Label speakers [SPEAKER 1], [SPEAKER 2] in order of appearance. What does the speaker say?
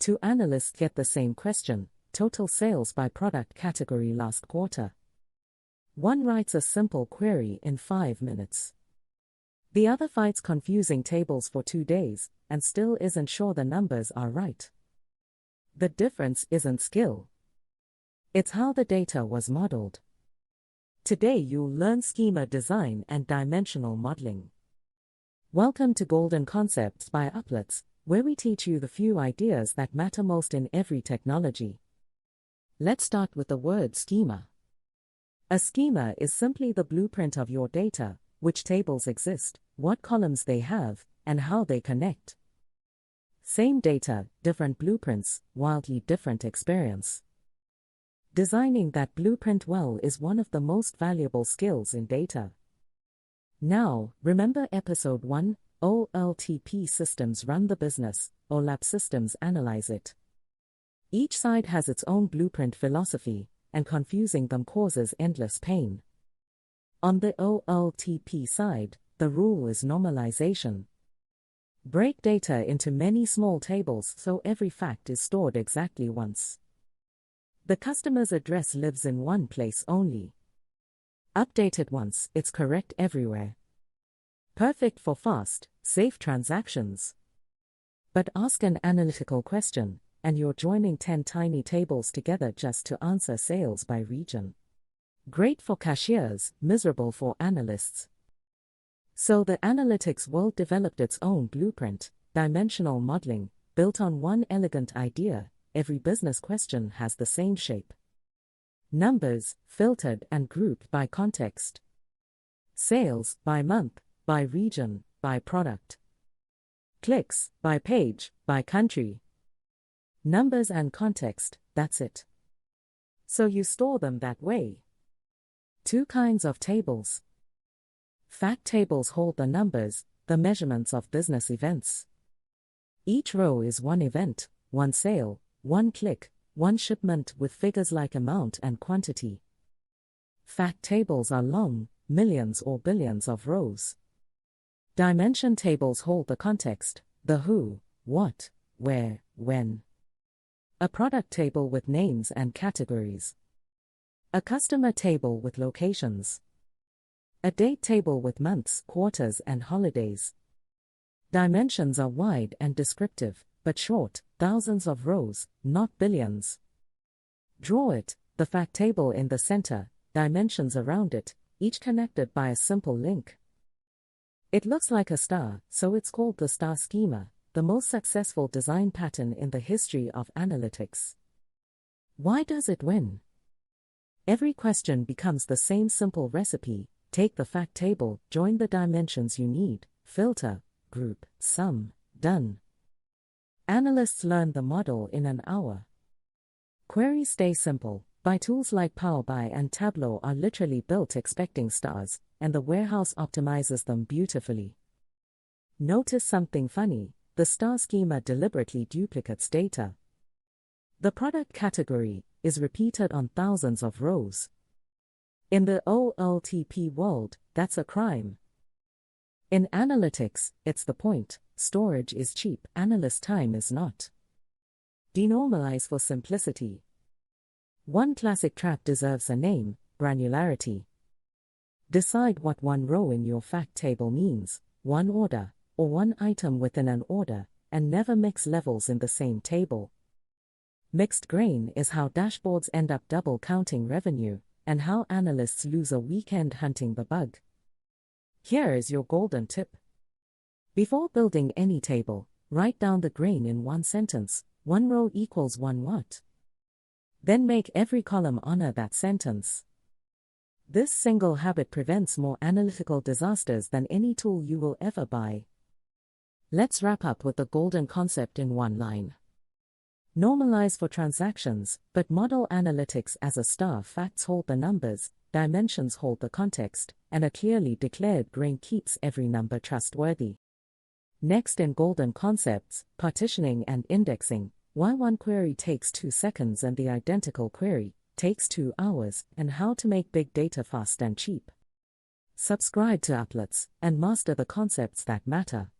[SPEAKER 1] Two analysts get the same question: total sales by product category last quarter. One writes a simple query in 5 minutes. The other fights confusing tables for 2 days, and still isn't sure the numbers are right. The difference isn't skill. It's how the data was modeled. Today you'll learn schema design and dimensional modeling. Welcome to Golden Concepts by Uplatz, where we teach you the few ideas that matter most in every technology. Let's start with the word schema. A schema is simply the blueprint of your data: which tables exist, what columns they have, and how they connect. Same data, different blueprints, wildly different experience. Designing that blueprint well is one of the most valuable skills in data. Now, remember episode 1, OLTP systems run the business, OLAP systems analyze it. Each side has its own blueprint philosophy, and confusing them causes endless pain. On the OLTP side, the rule is normalization. Break data into many small tables so every fact is stored exactly once. The customer's address lives in one place only. Update it once, it's correct everywhere. Perfect for fast, safe transactions. But ask an analytical question, and you're joining 10 tiny tables together just to answer sales by region. Great for cashiers, miserable for analysts. So the analytics world developed its own blueprint: dimensional modeling, built on one elegant idea: every business question has the same shape. Numbers, filtered and grouped by context. Sales, by month, by region, by product. Clicks, by page, by country. Numbers and context, that's it. So you store them that way. 2 kinds of tables. Fact tables hold the numbers, the measurements of business events. Each row is one event, one sale, one click, one shipment with figures like amount and quantity. Fact tables are long, millions or billions of rows. Dimension tables hold the context: the who, what, where, when. A product table with names and categories. A customer table with locations. A date table with months, quarters, and holidays. Dimensions are wide and descriptive, but short: thousands of rows, not billions. Draw it, the fact table in the center, dimensions around it, each connected by a simple link. It looks like a star, so it's called the star schema, the most successful design pattern in the history of analytics. Why does it win? Every question becomes the same simple recipe: take the fact table, join the dimensions you need, filter, group, sum, done. Analysts learn the model in an hour. Queries stay simple. By tools like Power BI and Tableau are literally built expecting stars, and the warehouse optimizes them beautifully. Notice something funny: the star schema deliberately duplicates data. The product category is repeated on thousands of rows. In the OLTP world, that's a crime. In analytics, it's the point: storage is cheap, analyst time is not. Denormalize for simplicity. One classic trap deserves a name: granularity. Decide what one row in your fact table means, one order, or one item within an order, and never mix levels in the same table. Mixed grain is how dashboards end up double counting revenue, and how analysts lose a weekend hunting the bug. Here is your golden tip. Before building any table, write down the grain in one sentence: one row equals one what? Then make every column honor that sentence. This single habit prevents more analytical disasters than any tool you will ever buy. Let's wrap up with the golden concept in one line. Normalize for transactions, but model analytics as a star. Facts hold the numbers, dimensions hold the context, and a clearly declared grain keeps every number trustworthy. Next in Golden Concepts, partitioning and indexing: why one query takes 2 seconds and the identical query takes 2 hours, and how to make big data fast and cheap. Subscribe to Uplatz and master the concepts that matter.